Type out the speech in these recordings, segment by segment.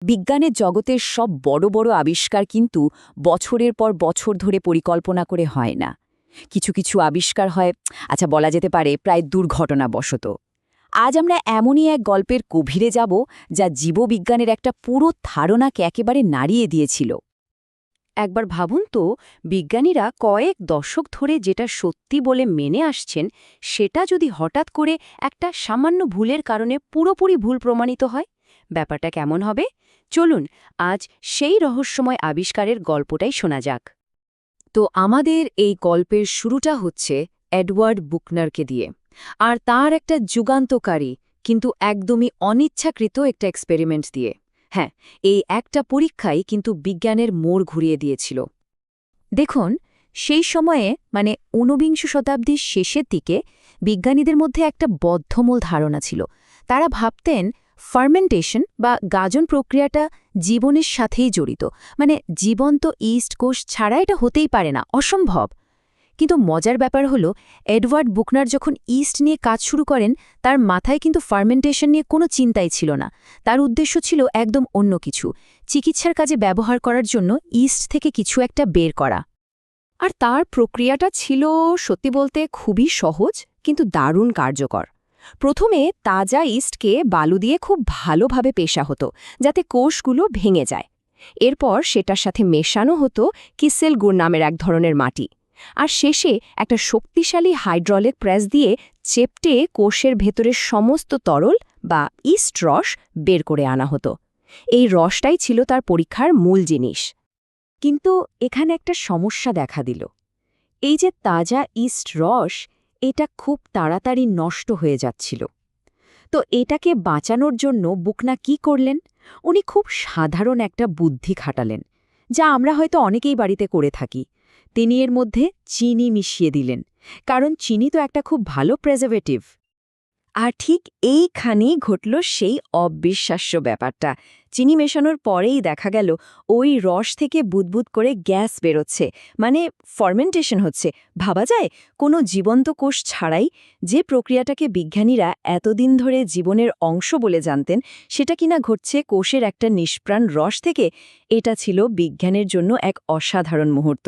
বিজ্ঞানের জগতের সব বড় বড় আবিষ্কার কিন্তু বছরের পর বছর ধরে পরিকল্পনা করে হয় না। কিছু কিছু আবিষ্কার হয়, বলা যেতে পারে প্রায় দুর্ঘটনাবশত। আজ আমরা এমনই এক গল্পের গভীরে যাব, যা জীববিজ্ঞানের একটা পুরো ধারণাকে একেবারে নাড়িয়ে দিয়েছিল। একবার ভাবুন তো, বিজ্ঞানীরা কয়েক দশক ধরে যেটা সত্যি বলে মেনে আসছেন, সেটা যদি হঠাৎ করে একটা সামান্য ভুলের কারণে পুরোপুরি ভুল প্রমাণিত হয়, ব্যাপারটা কেমন হবে? চলুন আজ সেই রহস্যময় আবিষ্কারের গল্পটাই শোনা যাক। তো আমাদের এই গল্পের শুরুটা হচ্ছে এডওয়ার্ড বুকনারকে দিয়ে, আর তার একটা যুগান্তকারী কিন্তু একদমই অনিচ্ছাকৃত একটা এক্সপেরিমেন্ট দিয়ে। হ্যাঁ, এই একটা পরীক্ষাই কিন্তু বিজ্ঞানের মোড় ঘুরিয়ে দিয়েছিল। দেখুন, সেই সময়ে ঊনবিংশ শতাব্দীর শেষের দিকে বিজ্ঞানীদের মধ্যে একটা বদ্ধমূল ধারণা ছিল। তারা ভাবতেন ফার্মেন্টেশন বা গাজন প্রক্রিয়াটা জীবনের সাথেই জড়িত, জীবন্ত ইস্ট কোষ ছাড়া এটা হতেই পারে না, অসম্ভব। কিন্তু মজার ব্যাপার হলো, এডওয়ার্ড বুকনার যখন ইস্ট নিয়ে কাজ শুরু করেন, তার মাথায় কিন্তু ফার্মেন্টেশন নিয়ে কোনো চিন্তাই ছিল না। তার উদ্দেশ্য ছিল একদম অন্য কিছু, চিকিৎসার কাজে ব্যবহার করার জন্য ইস্ট থেকে কিছু একটা বের করা। আর তার প্রক্রিয়াটা ছিল সত্যি বলতে খুবই সহজ, কিন্তু দারুণ কার্যকর। প্রথমে তাজা ইস্টকে বালু দিয়ে খুব ভালোভাবে পেশা হতো, যাতে কোষগুলো ভেঙে যায়। এরপর সেটার সাথে মেশানো হতো কিসেল গুড় নামের এক ধরনের মাটি। আর শেষে একটা শক্তিশালী হাইড্রোলিক প্রেস দিয়ে চেপটে কোষের ভেতরের সমস্ত তরল বা ইস্ট রস বের করে আনা হতো। এই রসটাই ছিল তার পরীক্ষার মূল জিনিস। কিন্তু এখানে একটা সমস্যা দেখা দিল। এই যে তাজা ইস্ট রস, এটা খুব তাড়াতাড়ি নষ্ট হয়ে যাচ্ছিল। তো এটাকে বাঁচানোর জন্য বুকনা কি করলেন? উনি খুব সাধারণ একটা বুদ্ধি খাটালেন, যা আমরা হয়তো অনেকেই বাড়িতে করে থাকি। তিনি এর মধ্যে চিনি মিশিয়ে দিলেন, কারণ চিনি তো একটা খুব ভালো প্রেজারভেটিভ। আর ঠিক এইখানেই ঘটল সেই অবিশ্বাস্য ব্যাপারটা। চিনি মেশানোর পরেই দেখা গেল ওই রস থেকে বুদবুদ করে গ্যাস বেরোচ্ছে, ফার্মেন্টেশন হচ্ছে। ভাবা যায়, কোনো জীবন্ত কোষ ছাড়াই যে প্রক্রিয়াটাকে বিজ্ঞানীরা এতদিন ধরে জীবনের অংশ বলে জানতেন, সেটা কিনা ঘটছে কোষের একটা নিষ্প্রাণ রস থেকে। এটা ছিল বিজ্ঞানের জন্য এক অসাধারণ মুহূর্ত।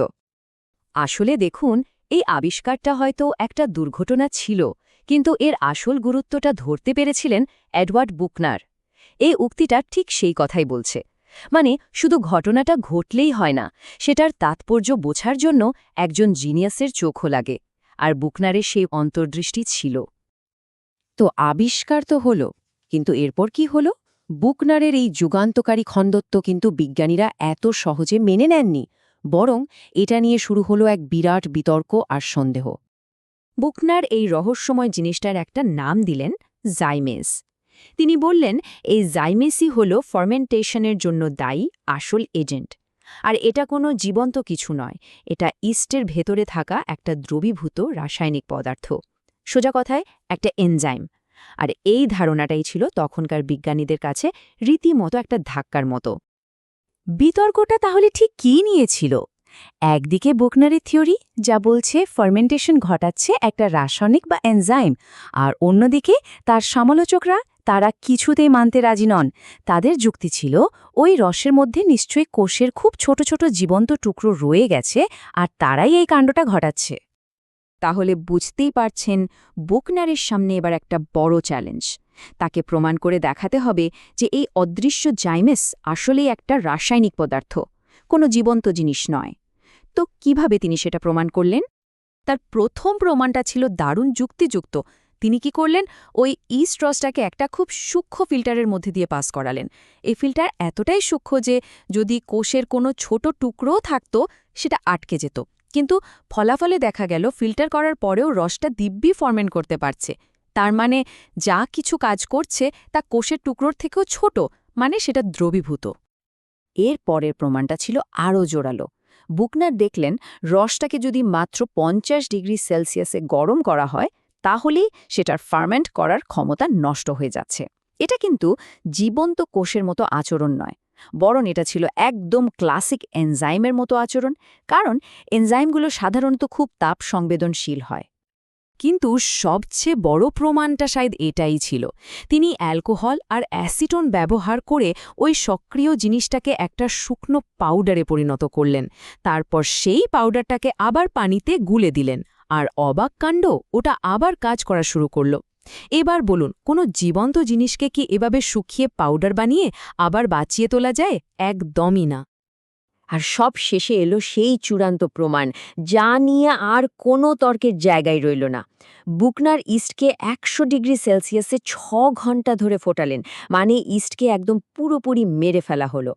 আসলে দেখুন, এই আবিষ্কারটা হয়তো একটা দুর্ঘটনা ছিল, কিন্তু এর আসল গুরুত্বটা ধরতে পেরেছিলেন এডওয়ার্ড বুকনার। এই উক্তিটা ঠিক সেই কথাই বলছে। শুধু ঘটনাটা ঘটলেই হয় না, সেটার তাৎপর্য বোঝার জন্য একজন জিনিয়াসের চোখও লাগে, আর বুকনারের সেই অন্তর্দৃষ্টি ছিল। তো আবিষ্কার তো হলো, কিন্তু এরপর কি হলো? বুকনারের এই যুগান্তকারী খণ্ডত্ব কিন্তু বিজ্ঞানীরা এত সহজে মেনে নেননি, বরং এটা নিয়ে শুরু হলো এক বিরাট বিতর্ক আর সন্দেহ। বুকনার এই রহস্যময় জিনিসটার একটা নাম দিলেন জাইমেস। তিনি বললেন, এই জাইমেসই হল ফার্মেন্টেশনের জন্য দায়ী আসল এজেন্ট। আর এটা কোনো জীবন্ত কিছু নয়, এটা ইস্টের ভেতরে থাকা একটা দ্রবীভূত রাসায়নিক পদার্থ, সোজা কথায় একটা এনজাইম। আর এই ধারণাটাই ছিল তখনকার বিজ্ঞানীদের কাছে রীতিমতো একটা ধাক্কার মতো। বিতর্কটা তাহলে ঠিক কী নিয়েছিল? একদিকে বুকনারের থিওরি, যা বলছে ফার্মেন্টেশন ঘটাচ্ছে একটা রাসায়নিক বা এনজাইম, আর অন্যদিকে তার সমালোচকরা, তারা কিছুতেই মানতে রাজি নন। তাদের যুক্তি ছিল, ওই রসের মধ্যে নিশ্চয়ই কোষের খুব ছোট ছোট জীবন্ত টুকরো রয়ে গেছে, আর তারাই এই কাণ্ডটা ঘটাচ্ছে। তাহলে বুঝতেই পারছেন, বুকনারের সামনে এবার একটা বড় চ্যালেঞ্জ। তাকে প্রমাণ করে দেখাতে হবে যে এই অদৃশ্য জাইমেস আসলেই একটা রাসায়নিক পদার্থ, কোনো জীবন্ত জিনিস নয়। তো কিভাবে তিনি সেটা প্রমাণ করলেন? তার প্রথম প্রমাণটা ছিল দারুণ যুক্তিযুক্ত। তিনি কি করলেন? ওই ইস্ট রসটাকে একটা খুব সূক্ষ্ম ফিল্টারের মধ্যে দিয়ে পাস করালেন। এই ফিল্টার এতটাই সূক্ষ্ম যে যদি কোষের কোনো ছোট টুকরোও থাকত, সেটা আটকে যেত। কিন্তু ফলাফলে দেখা গেল, ফিল্টার করার পরেও রসটা দিব্যি ফরমেন্ট করতে পারছে। তার যা কিছু কাজ করছে তা কোষের টুকরোর থেকেও ছোট, সেটা দ্রবীভূত। এর পরের প্রমাণটা ছিল আরও জোরালো। বুকনার দেখলেন, রসটাকে যদি মাত্র 50 ডিগ্রি সেলসিয়াসে গরম করা হয়, তাহলেই সেটার ফার্মেন্ট করার ক্ষমতা নষ্ট হয়ে যাচ্ছে। এটা কিন্তু জীবন্ত কোষের মতো আচরণ নয়, বরং এটা ছিল একদম ক্লাসিক এনজাইমের মতো আচরণ, কারণ এনজাইমগুলো সাধারণত খুব তাপ সংবেদনশীল হয়। কিন্তু সবচেয়ে বড় প্রমাণটা শায়দ এটাই ছিল। তিনি অ্যালকোহল আর অ্যাসিটন ব্যবহার করে ওই সক্রিয় জিনিসটাকে একটা শুকনো পাউডারে পরিণত করলেন। তারপর সেই পাউডারটাকে আবার পানিতে গুলে দিলেন, আর অবাক কাণ্ড, ওটা আবার কাজ করা শুরু করল। এবার বলুন, কোনো জীবন্ত জিনিসকে কি এভাবে শুকিয়ে পাউডার বানিয়ে আবার বাঁচিয়ে তোলা যায়? একদমই না। আর সব শেষে এলো সেই চূড়ান্ত প্রমাণ, যা নিয়ে আর কোনো তর্কের জায়গায় রইল না। বুকনার ইস্টকে 100 ডিগ্রি সেলসিয়াসে 6 ঘন্টা ধরে ফোটালেন, মানে ইস্টকে একদম পুরোপুরি মেরে ফেলা হলো।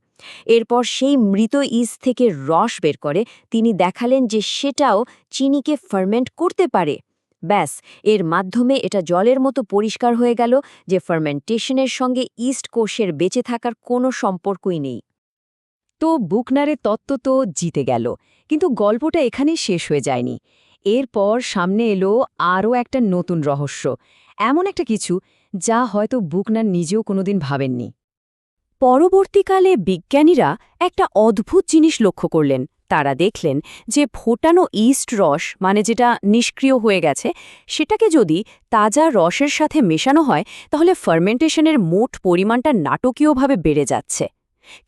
এরপর সেই মৃত ইস্ট থেকে রস বের করে তিনি দেখালেন যে সেটাও চিনিকে ফার্মেন্ট করতে পারে। ব্যাস, এর মাধ্যমে এটা জলের মতো পরিষ্কার হয়ে গেল যে ফার্মেন্টেশনের সঙ্গে ইস্ট কোষের বেঁচে থাকার কোনো সম্পর্কই নেই। তো বুকনারের তত্ত্ব তো জিতে গেল, কিন্তু গল্পটা এখানেই শেষ হয়ে যায়নি। এরপর সামনে এলো আরও একটা নতুন রহস্য, এমন একটা কিছু যা হয়তো বুকনার নিজেও কোনোদিন ভাবেননি। পরবর্তীকালে বিজ্ঞানীরা একটা অদ্ভুত জিনিস লক্ষ্য করলেন। তারা দেখলেন যে ফোটানো ইস্ট রস, মানে যেটা নিষ্ক্রিয় হয়ে গেছে, সেটাকে যদি তাজা রসের সাথে মেশানো হয় তাহলে ফার্মেন্টেশনের মোট পরিমাণটা নাটকীয়ভাবে বেড়ে যাচ্ছে।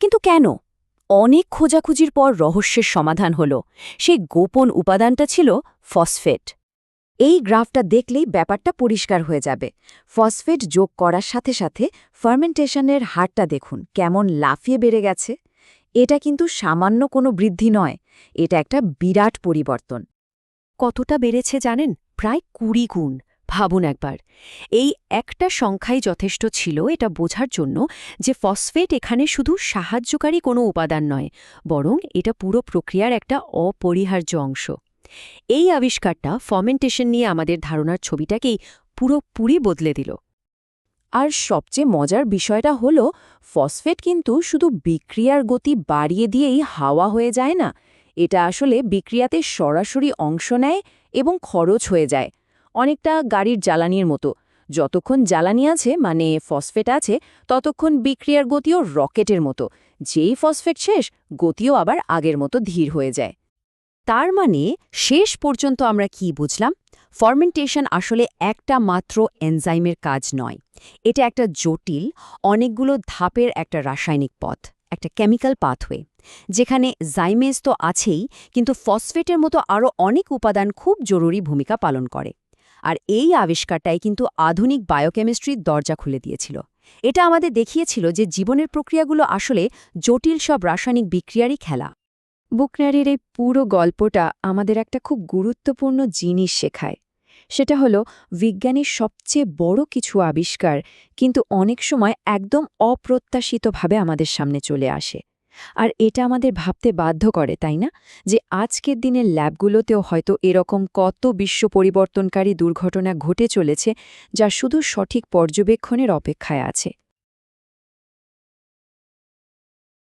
কিন্তু কেন? অনেক খোঁজাখুঁজির পর রহস্যের সমাধান হল। সেই গোপন উপাদানটা ছিল ফসফেট। এই গ্রাফটা দেখলেই ব্যাপারটা পরিষ্কার হয়ে যাবে। ফসফেট যোগ করার সাথে সাথে ফার্মেন্টেশনের হারটা দেখুন কেমন লাফিয়ে বেড়ে গেছে। এটা কিন্তু সামান্য কোনো বৃদ্ধি নয়, এটা একটা বিরাট পরিবর্তন। কতটা বেড়েছে জানেন? প্রায় 20 গুণ। ভাবুন একবার। এই একটা সংখ্যাই যথেষ্ট ছিল এটা বোঝার জন্য যে ফসফেট এখানে শুধু সাহায্যকারী কোনো উপাদান নয়, বরং এটা পুরো প্রক্রিয়ার একটা অপরিহার্য অংশ। এই আবিষ্কারটা ফার্মেন্টেশন নিয়ে আমাদের ধারণার ছবিটাকেই পুরোপুরি বদলে দিল। আর সবচেয়ে মজার বিষয়টা হলো, ফসফেট কিন্তু শুধু বিক্রিয়ার গতি বাড়িয়ে দিয়েই হাওয়া হয়ে যায় না, এটা আসলে বিক্রিয়াতে সরাসরি অংশ নেয় এবং খরচ হয়ে যায়। অনেকটা গাড়ির জ্বালানির মতো, যতক্ষণ জ্বালানি আছে মানে ফসফেট আছে, ততক্ষণ বিক্রিয়ার গতিও রকেটের মতো। যেই ফসফেট শেষ, গতিও আবার আগের মতো ধীর হয়ে যায়। তার মানে শেষ পর্যন্ত আমরা কি বুঝলাম? ফার্মেন্টেশন আসলে একটা মাত্র এনজাইমের কাজ নয়, এটা একটা জটিল, অনেকগুলো ধাপের একটা রাসায়নিক পথ, একটা কেমিক্যাল পাথওয়ে, যেখানে জাইমেজ তো আছেই, কিন্তু ফসফেটের মতো আরও অনেক উপাদান খুব জরুরি ভূমিকা পালন করে। আর এই আবিষ্কারটাই কিন্তু আধুনিক বায়োকেমিস্ট্রির দরজা খুলে দিয়েছিল। এটা আমাদের দেখিয়েছিল যে জীবনের প্রক্রিয়াগুলো আসলে জটিল সব রাসায়নিক বিক্রিয়ারই খেলা। বুকনারের এই পুরো গল্পটা আমাদের একটা খুব গুরুত্বপূর্ণ জিনিস শেখায়। সেটা হলো, বিজ্ঞানের সবচেয়ে বড় কিছু আবিষ্কার কিন্তু অনেক সময় একদম অপ্রত্যাশিতভাবে আমাদের সামনে চলে আসে। আর এটা আমাদের ভাবতে বাধ্য করে, তাই না, যে আজকের দিনের ল্যাবগুলোতেও হয়তো এরকম কত বিশ্ব পরিবর্তনকারী দুর্ঘটনা ঘটে চলেছে, যা শুধু সঠিক পর্যবেক্ষণের অপেক্ষায় আছে।